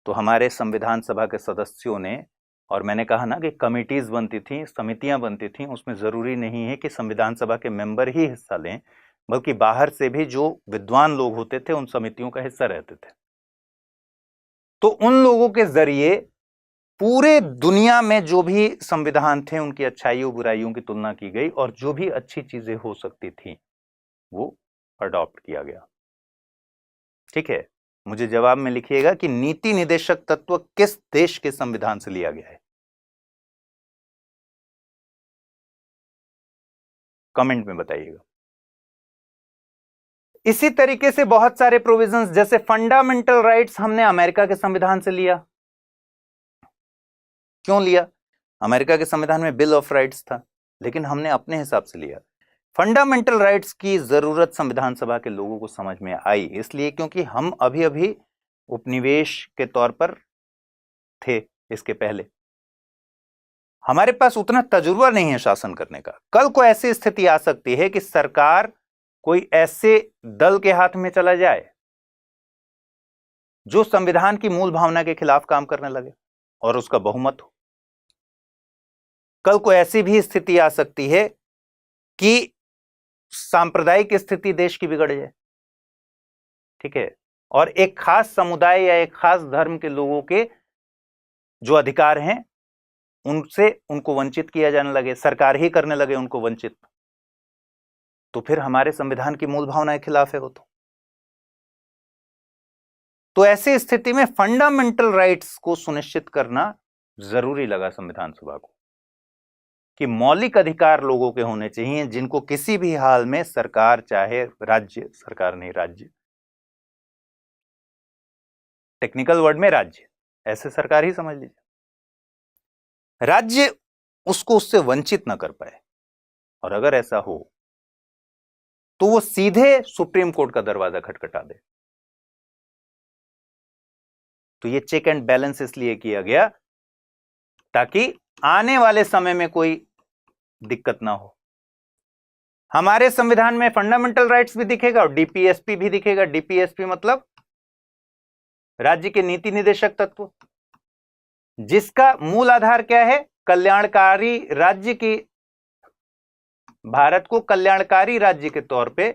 तो हमारे संविधान सभा के सदस्यों ने, और मैंने कहा ना कि कमिटीज बनती थी, समितियां बनती थी, उसमें जरूरी नहीं है कि संविधान सभा के मेंबर ही हिस्सा लें, बल्कि बाहर से भी जो विद्वान लोग होते थे उन समितियों का हिस्सा रहते थे। तो उन लोगों के जरिए पूरे दुनिया में जो भी संविधान थे उनकी अच्छाइयों बुराइयों की तुलना की गई, और जो भी अच्छी चीजें हो सकती थी वो अडॉप्ट किया गया, ठीक है। मुझे जवाब में लिखिएगा कि नीति निदेशक तत्व किस देश के संविधान से लिया गया है, कमेंट में बताइएगा। इसी तरीके से बहुत सारे प्रोविजंस, जैसे फंडामेंटल राइट्स हमने अमेरिका के संविधान से लिया। क्यों लिया? अमेरिका के संविधान में बिल ऑफ राइट्स था, लेकिन हमने अपने हिसाब से लिया। फंडामेंटल राइट्स की जरूरत संविधान सभा के लोगों को समझ में आई, इसलिए क्योंकि हम अभी अभी उपनिवेश के तौर पर थे इसके पहले, हमारे पास उतना तजुर्बा नहीं है शासन करने का। कल को ऐसी स्थिति आ सकती है कि सरकार कोई ऐसे दल के हाथ में चला जाए जो संविधान की मूल भावना के खिलाफ काम करने लगे और उसका बहुमत हो। कल को ऐसी भी स्थिति आ सकती है कि सांप्रदायिक स्थिति देश की बिगड़ जाए, ठीक है, और एक खास समुदाय या एक खास धर्म के लोगों के जो अधिकार हैं उनसे उनको वंचित किया जाने लगे, सरकार ही करने लगे उनको वंचित, तो फिर हमारे संविधान की मूल भावना के खिलाफ है वो। तो ऐसी स्थिति में फंडामेंटल राइट्स को सुनिश्चित करना जरूरी लगा संविधान सभा को कि मौलिक अधिकार लोगों के होने चाहिए जिनको किसी भी हाल में सरकार, चाहे राज्य, सरकार नहीं राज्य, टेक्निकल वर्ड में राज्य, ऐसे सरकार ही समझ लीजिए, राज्य उसको उससे वंचित ना कर पाए। और अगर ऐसा हो तो वो सीधे सुप्रीम कोर्ट का दरवाजा खटखटा दे। तो ये चेक एंड बैलेंस इसलिए किया गया ताकि आने वाले समय में कोई दिक्कत ना हो। हमारे संविधान में फंडामेंटल राइट्स भी दिखेगा और डीपीएसपी भी दिखेगा। डीपीएसपी मतलब राज्य के नीति निदेशक तत्व, जिसका मूल आधार क्या है? कल्याणकारी राज्य की, भारत को कल्याणकारी राज्य के तौर पे,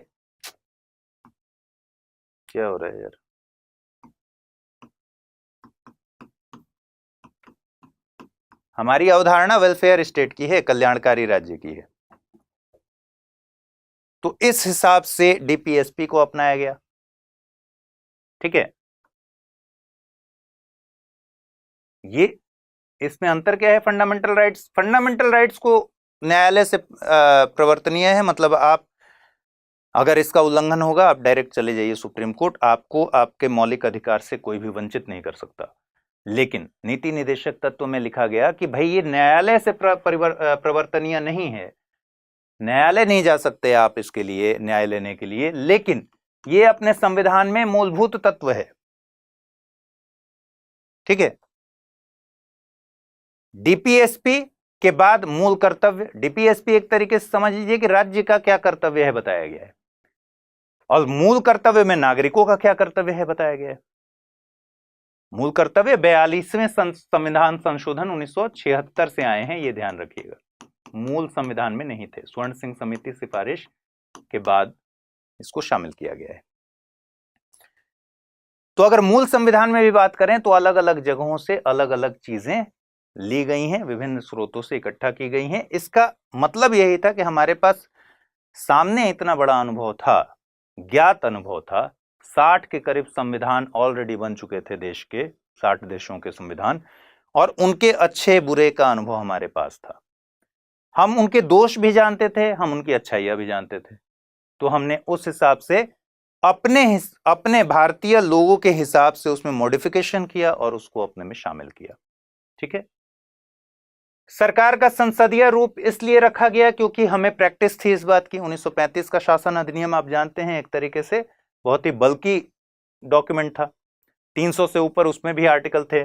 क्या हो रहा है यार, हमारी अवधारणा वेलफेयर स्टेट की है, कल्याणकारी राज्य की है। तो इस हिसाब से डीपीएसपी को अपनाया गया, ठीक है। ये इसमें अंतर क्या है? फंडामेंटल राइट्स, फंडामेंटल राइट्स को न्यायालय से प्रवर्तनीय है, मतलब आप अगर इसका उल्लंघन होगा आप डायरेक्ट चले जाइए सुप्रीम कोर्ट, आपको आपके मौलिक अधिकार से कोई भी वंचित नहीं कर सकता। लेकिन नीति निदेशक तत्व में लिखा गया कि भाई ये न्यायालय से प्रवर्तनीय नहीं है, न्यायालय नहीं जा सकते आप इसके लिए न्याय लेने के लिए, लेकिन ये अपने संविधान में मूलभूत तत्व है, ठीक है। डीपीएसपी के बाद मूल कर्तव्य, डीपीएसपी एक तरीके से समझ लीजिए कि राज्य का क्या कर्तव्य है बताया गया है, और मूल कर्तव्य में नागरिकों का क्या कर्तव्य है बताया गया है। मूल कर्तव्य 42वें संविधान संशोधन 1976 से आए हैं, ये ध्यान रखिएगा, मूल संविधान में नहीं थे, स्वर्ण सिंह समिति सिफारिश के बाद इसको शामिल किया गया है। तो अगर मूल संविधान में भी बात करें तो अलग अलग जगहों से अलग अलग चीजें ली गई हैं, विभिन्न स्रोतों से इकट्ठा की गई हैं। इसका मतलब यही था कि हमारे पास सामने इतना बड़ा अनुभव था, ज्ञात अनुभव था, 60 के करीब संविधान ऑलरेडी बन चुके थे देश के, 60 देशों के संविधान, और उनके अच्छे बुरे का अनुभव हमारे पास था। हम उनके दोष भी जानते थे, हम उनकी अच्छाइयां भी जानते थे। तो हमने उस हिसाब से अपने भारतीय लोगों के हिसाब से उसमें मॉडिफिकेशन किया और उसको अपने में शामिल किया, ठीक है। सरकार का संसदीय रूप इसलिए रखा गया क्योंकि हमें प्रैक्टिस थी इस बात की। 1935 का शासन अधिनियम आप जानते हैं, एक तरीके से बहुत ही बल्कि डॉक्यूमेंट था, 300 से ऊपर उसमें भी आर्टिकल थे।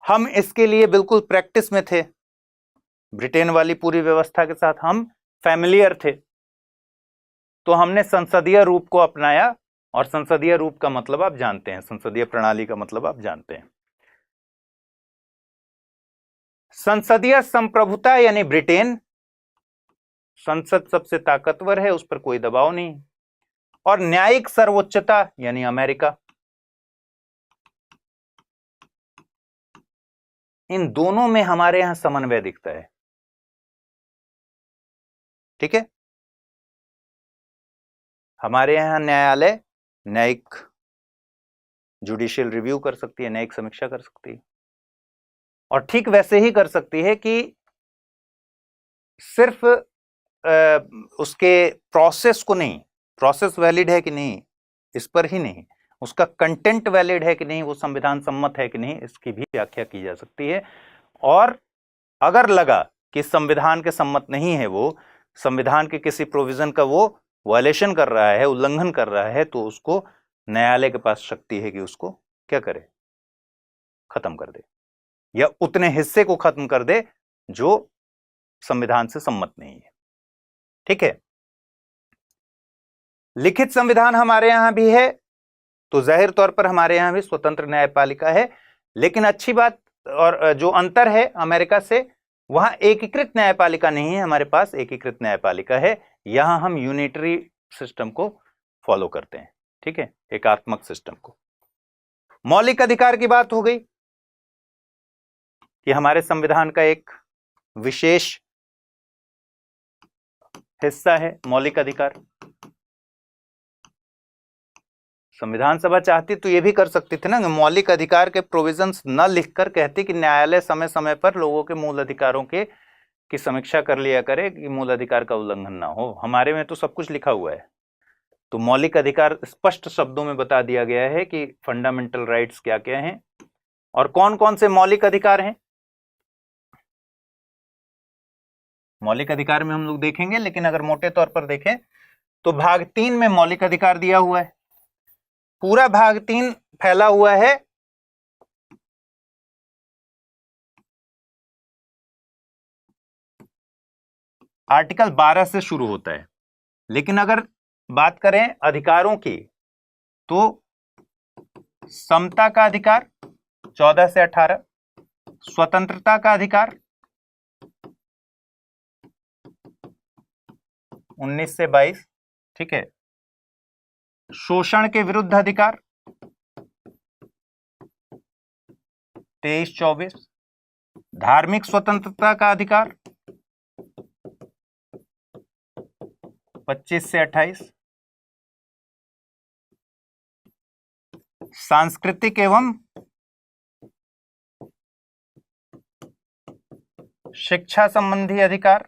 हम इसके लिए बिल्कुल प्रैक्टिस में थे, ब्रिटेन वाली पूरी व्यवस्था के साथ हम फैमिलियर थे। तो हमने संसदीय रूप को अपनाया, और संसदीय रूप का मतलब आप जानते हैं, संसदीय प्रणाली का मतलब आप जानते हैं। संसदीय संप्रभुता यानी ब्रिटेन, संसद सबसे ताकतवर है, उस पर कोई दबाव नहीं। और न्यायिक सर्वोच्चता यानी अमेरिका, इन दोनों में हमारे यहां समन्वय दिखता है, ठीक है। हमारे यहां न्यायालय न्यायिक जुडिशियल रिव्यू कर सकती है, न्यायिक समीक्षा कर सकती है, और ठीक वैसे ही कर सकती है कि सिर्फ उसके प्रोसेस को नहीं, प्रोसेस वैलिड है कि नहीं इस पर ही नहीं, उसका कंटेंट वैलिड है कि नहीं, वो संविधान सम्मत है कि नहीं, इसकी भी व्याख्या की जा सकती है। और अगर लगा कि संविधान के सम्मत नहीं है, वो संविधान के किसी प्रोविजन का वो वायलेशन कर रहा है, उल्लंघन कर रहा है, तो उसको न्यायालय के पास शक्ति है कि उसको क्या करे, खत्म कर दे। या उतने हिस्से को खत्म कर दे जो संविधान से सम्मत नहीं है। ठीक है, लिखित संविधान हमारे यहां भी है, तो जाहिर तौर पर हमारे यहां भी स्वतंत्र न्यायपालिका है। लेकिन अच्छी बात और जो अंतर है अमेरिका से, वहां एकीकृत न्यायपालिका नहीं है, हमारे पास एकीकृत न्यायपालिका है। यहां हम यूनिटरी सिस्टम को फॉलो करते हैं। ठीक है, एकात्मक सिस्टम को। मौलिक अधिकार की बात हो गई कि हमारे संविधान का एक विशेष हिस्सा है मौलिक अधिकार। संविधान सभा चाहती तो ये भी कर सकती थी ना, मौलिक अधिकार के प्रोविजंस न लिखकर कहती कि न्यायालय समय समय पर लोगों के मूल अधिकारों की समीक्षा कर लिया करे कि मूल अधिकार का उल्लंघन ना हो। हमारे में तो सब कुछ लिखा हुआ है। तो मौलिक अधिकार स्पष्ट शब्दों में बता दिया गया है कि फंडामेंटल राइट्स क्या क्या हैं और कौन कौन से मौलिक अधिकार हैं। मौलिक अधिकार में हम लोग देखेंगे, लेकिन अगर मोटे तौर पर देखें तो भाग 3 में मौलिक अधिकार दिया हुआ है। पूरा भाग 3 फैला हुआ है आर्टिकल 12 से शुरू होता है। लेकिन अगर बात करें अधिकारों की तो समता का अधिकार 14 से 18, स्वतंत्रता का अधिकार 19 से 22, ठीक है, शोषण के विरुद्ध अधिकार 23-24, धार्मिक स्वतंत्रता का अधिकार 25 से 28, सांस्कृतिक एवं शिक्षा संबंधी अधिकार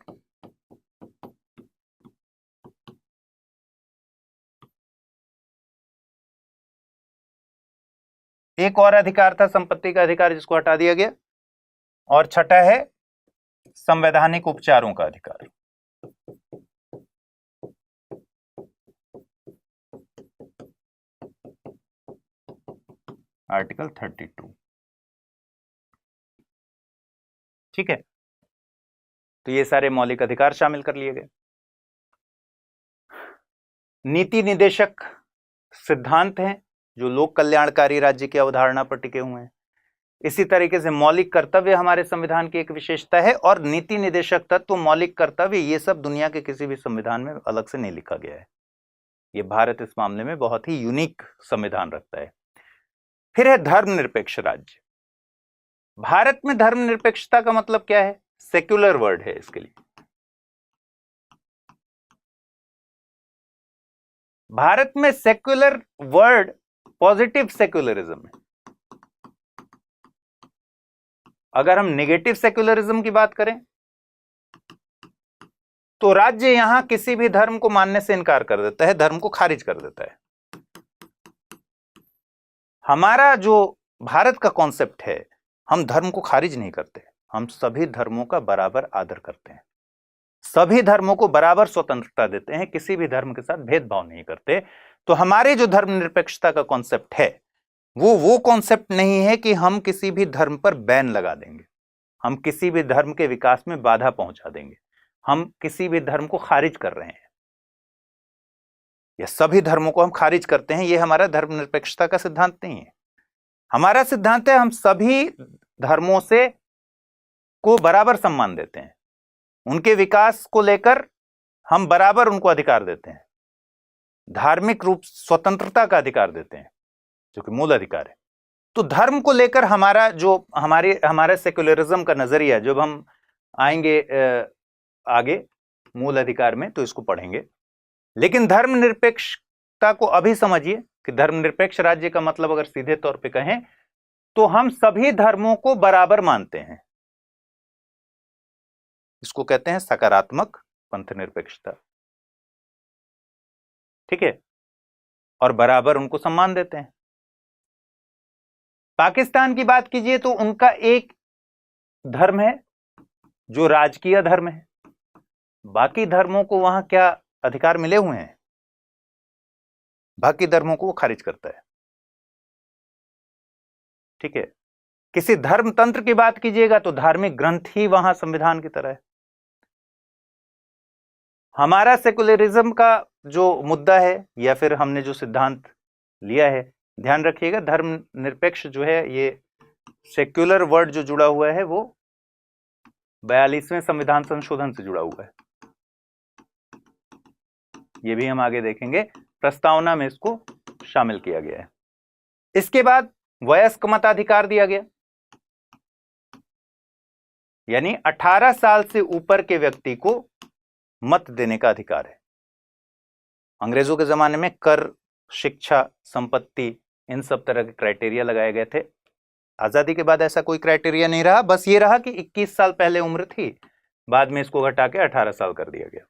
1 और अधिकार था संपत्ति का अधिकार, जिसको हटा दिया गया। और छठा है संवैधानिक उपचारों का अधिकार। आर्टिकल 32। ठीक है, तो ये सारे मौलिक अधिकार शामिल कर लिए गए। नीति निदेशक सिद्धांत हैं जो लोक कल्याणकारी राज्य की अवधारणा पर टिके हुए हैं। इसी तरीके से मौलिक कर्तव्य हमारे संविधान की एक विशेषता है, और नीति निदेशक तत्व, मौलिक कर्तव्य, ये सब दुनिया के किसी भी संविधान में अलग से नहीं लिखा गया है। ये भारत इस मामले में बहुत ही यूनिक संविधान रखता है। फिर है धर्मनिरपेक्ष राज्य। भारत में धर्मनिरपेक्षता का मतलब क्या है? सेक्युलर वर्ड है इसके लिए। भारत में सेक्युलर वर्ड पॉजिटिव सेक्युलरिज्म है। अगर हम नेगेटिव सेक्युलरिज्म की बात करें तो राज्य यहां किसी भी धर्म को मानने से इनकार कर देता है, धर्म को खारिज कर देता है। हमारा जो भारत का कॉन्सेप्ट है, हम धर्म को खारिज नहीं करते, हम सभी धर्मों का बराबर आदर करते हैं, सभी धर्मों को बराबर स्वतंत्रता देते हैं, किसी भी धर्म के साथ भेदभाव नहीं करते। तो हमारे जो धर्मनिरपेक्षता का कॉन्सेप्ट है वो कॉन्सेप्ट नहीं है कि हम किसी भी धर्म पर बैन लगा देंगे, हम किसी भी धर्म के विकास में बाधा पहुंचा देंगे, हम किसी भी धर्म को खारिज कर रहे हैं या सभी धर्मों को हम खारिज करते हैं। ये हमारा धर्मनिरपेक्षता का सिद्धांत नहीं है। हमारा सिद्धांत है हम सभी धर्मों से को बराबर सम्मान देते हैं, उनके विकास को लेकर हम बराबर उनको अधिकार देते हैं, धार्मिक रूप स्वतंत्रता का अधिकार देते हैं जो कि मूल अधिकार है। तो धर्म को लेकर हमारा जो हमारे सेक्युलरिज्म का नजरिया, जब हम आएंगे आगे मूल अधिकार में तो इसको पढ़ेंगे। लेकिन धर्मनिरपेक्षता को अभी समझिए कि धर्मनिरपेक्ष राज्य का मतलब अगर सीधे तौर पे कहें तो हम सभी धर्मों को बराबर मानते हैं, इसको कहते हैं सकारात्मक पंथ निरपेक्षता। ठीक है, और बराबर उनको सम्मान देते हैं। पाकिस्तान की बात कीजिए तो उनका एक धर्म है जो राजकीय धर्म है, बाकी धर्मों को वहां क्या अधिकार मिले हुए हैं? बाकी धर्मों को वो खारिज करता है। ठीक है, किसी धर्म तंत्र की बात कीजिएगा तो धार्मिक ग्रंथ ही वहां संविधान की तरह है। हमारा सेकुलरिज्म का जो मुद्दा है या फिर हमने जो सिद्धांत लिया है, ध्यान रखिएगा, धर्म निरपेक्ष जो है, ये सेक्युलर वर्ड जो जुड़ा हुआ है वो 42वें संविधान संशोधन से जुड़ा हुआ है। ये भी हम आगे देखेंगे, प्रस्तावना में इसको शामिल किया गया है। इसके बाद वयस्क मताधिकार दिया गया, यानी 18 साल से ऊपर के व्यक्ति को मत देने का अधिकार है। अंग्रेजों के जमाने में कर, शिक्षा, संपत्ति, इन सब तरह के क्राइटेरिया लगाए गए थे। आजादी के बाद ऐसा कोई क्राइटेरिया नहीं रहा, बस ये रहा कि 21 साल पहले उम्र थी, बाद में इसको घटा के 18 साल कर दिया गया।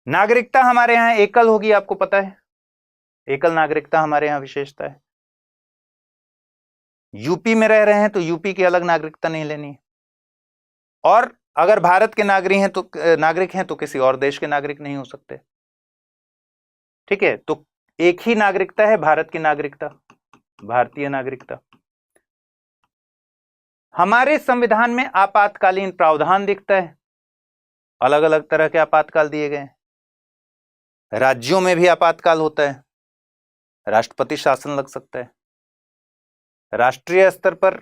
नागरिकता हमारे यहां एकल होगी, आपको पता है, एकल नागरिकता हमारे यहां विशेषता है। यूपी में रह रहे हैं तो यूपी की अलग नागरिकता नहीं लेनी है, और अगर भारत के नागरिक हैं तो किसी और देश के नागरिक नहीं हो सकते। ठीक है, तो एक ही नागरिकता है, भारत की नागरिकता, भारतीय नागरिकता। हमारे संविधान में आपातकालीन प्रावधान दिखता है, अलग अलग तरह के आपातकाल दिए गए हैं। राज्यों में भी आपातकाल होता है, राष्ट्रपति शासन लग सकता है, राष्ट्रीय स्तर पर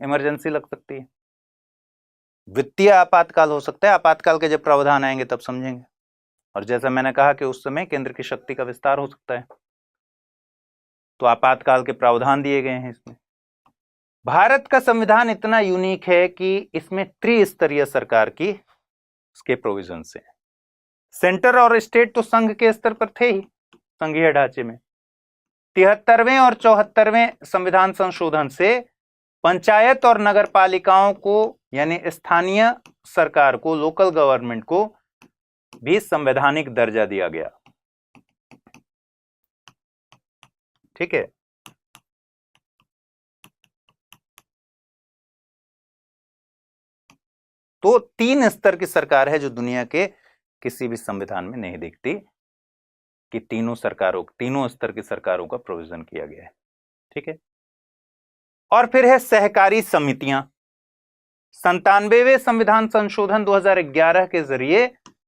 इमरजेंसी लग सकती है, वित्तीय आपातकाल हो सकता है। आपातकाल के जब प्रावधान आएंगे तब समझेंगे। और जैसा मैंने कहा कि उस समय केंद्र की शक्ति का विस्तार हो सकता है, तो आपातकाल के प्रावधान दिए गए हैं इसमें। भारत का संविधान इतना यूनिक है कि इसमें त्रिस्तरीय सरकार की इसके प्रोविजन है। सेंटर और स्टेट तो संघ के स्तर पर थे ही, संघीय ढांचे में। 73वें और 74वें संविधान संशोधन से पंचायत और नगर पालिकाओं को, यानी स्थानीय सरकार को, लोकल गवर्नमेंट को भी संवैधानिक दर्जा दिया गया। ठीक है, तो 3 स्तर की सरकार है जो दुनिया के किसी भी संविधान में नहीं दिखती, कि तीनों स्तर की सरकारों का प्रोविजन किया गया है। ठीक है, और फिर है सहकारी समितियां। 97वें संविधान संशोधन 2011 के जरिए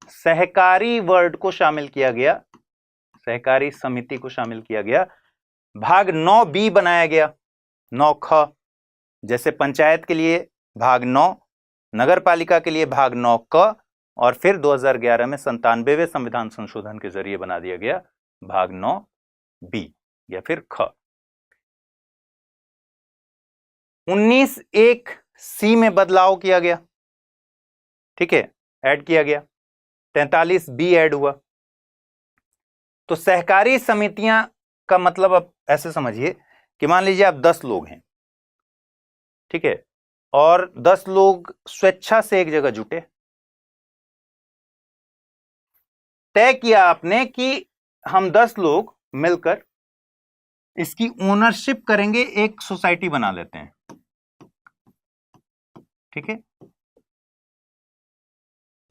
सहकारी वर्ड को शामिल किया गया, सहकारी समिति को शामिल किया गया। भाग 9B बनाया गया, 9ख, जैसे पंचायत के लिए भाग 9, नगर पालिका के लिए भाग 9क, और फिर 2011 में 97वें संविधान संशोधन के जरिए बना दिया गया भाग 9B या फिर ख। 19(1)C में बदलाव किया गया। ठीक है, ऐड किया गया, 43B ऐड हुआ। तो सहकारी समितियां का मतलब अब ऐसे समझिए कि मान लीजिए आप 10 लोग हैं, ठीक है, और 10 लोग स्वेच्छा से एक जगह जुटे, तय किया आपने कि हम 10 लोग मिलकर इसकी ओनरशिप करेंगे, एक सोसाइटी बना लेते हैं। ठीक है,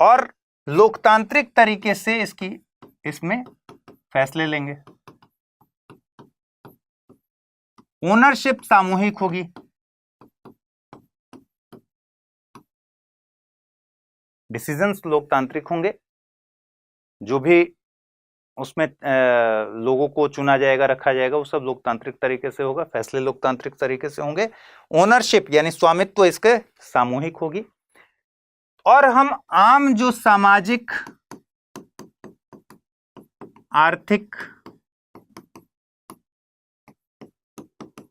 और लोकतांत्रिक तरीके से इसमें फैसले लेंगे। ओनरशिप सामूहिक होगी, डिसीजंस लोकतांत्रिक होंगे, जो भी उसमें लोगों को चुना जाएगा, रखा जाएगा, वो सब लोकतांत्रिक तरीके से होगा, फैसले लोकतांत्रिक तरीके से होंगे। ओनरशिप यानी स्वामित्व इसके सामूहिक होगी। और हम आम जो सामाजिक, आर्थिक,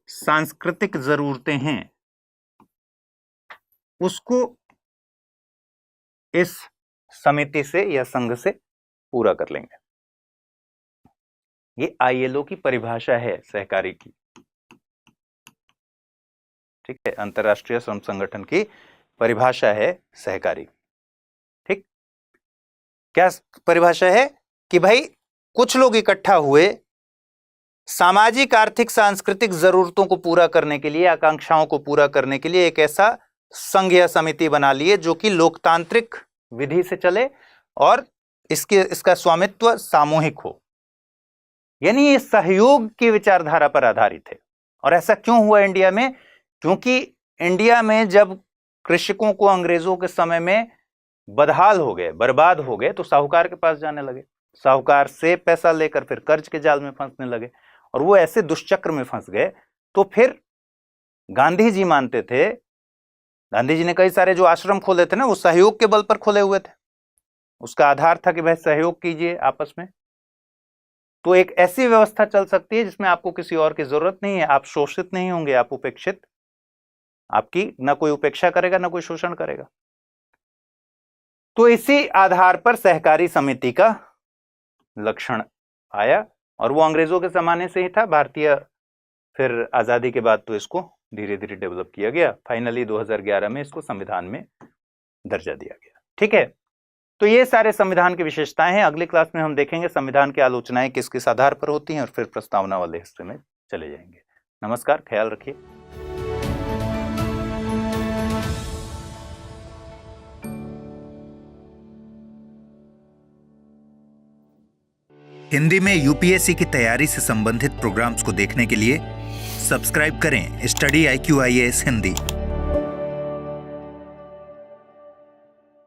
सांस्कृतिक जरूरतें हैं उसको इस समिति से या संघ से पूरा कर लेंगे। ये ILO की परिभाषा है सहकारी की। ठीक है, अंतरराष्ट्रीय श्रम संगठन की परिभाषा है सहकारी। ठीक, क्या परिभाषा है कि भाई कुछ लोग इकट्ठा हुए, सामाजिक, आर्थिक, सांस्कृतिक जरूरतों को पूरा करने के लिए, आकांक्षाओं को पूरा करने के लिए एक ऐसा संघ या समिति बना लिए जो कि लोकतांत्रिक विधि से चले और इसका स्वामित्व सामूहिक हो, यानी ये सहयोग की विचारधारा पर आधारित है। और ऐसा क्यों हुआ इंडिया में? क्योंकि इंडिया में जब कृषकों को अंग्रेजों के समय में बदहाल हो गए, बर्बाद हो गए, तो साहूकार के पास जाने लगे। साहूकार से पैसा लेकर फिर कर्ज के जाल में फंसने लगे और वो ऐसे दुष्चक्र में फंस गए। तो फिर गांधी जी मानते थे, गांधी जी ने कई सारे जो आश्रम खोले थे ना, वो सहयोग के बल पर खोले हुए थे। उसका आधार था कि भाई सहयोग कीजिए आपस में। तो एक ऐसी व्यवस्था चल सकती है जिसमें आपको किसी और की जरूरत नहीं है, आप शोषित नहीं होंगे, आप उपेक्षित, आपकी ना कोई उपेक्षा करेगा ना कोई शोषण करेगा। तो इसी आधार पर सहकारी समिति का लक्षण आया और वो अंग्रेजों के जमाने से ही था। भारतीय फिर आजादी के बाद तो इसको धीरे धीरे डेवलप किया गया। फाइनली 2011 में इसको संविधान में दर्जा दिया गया। ठीक है, तो ये सारे संविधान की विशेषताएं हैं। अगली क्लास में हम देखेंगे संविधान की आलोचनाएं किस किस आधार पर होती हैं और फिर प्रस्तावना वाले हिस्से में चले जाएंगे। नमस्कार, ख्याल रखिए। हिंदी में यूपीएससी की तैयारी से संबंधित प्रोग्राम्स को देखने के लिए सब्सक्राइब करें स्टडी IQ IAS हिंदी।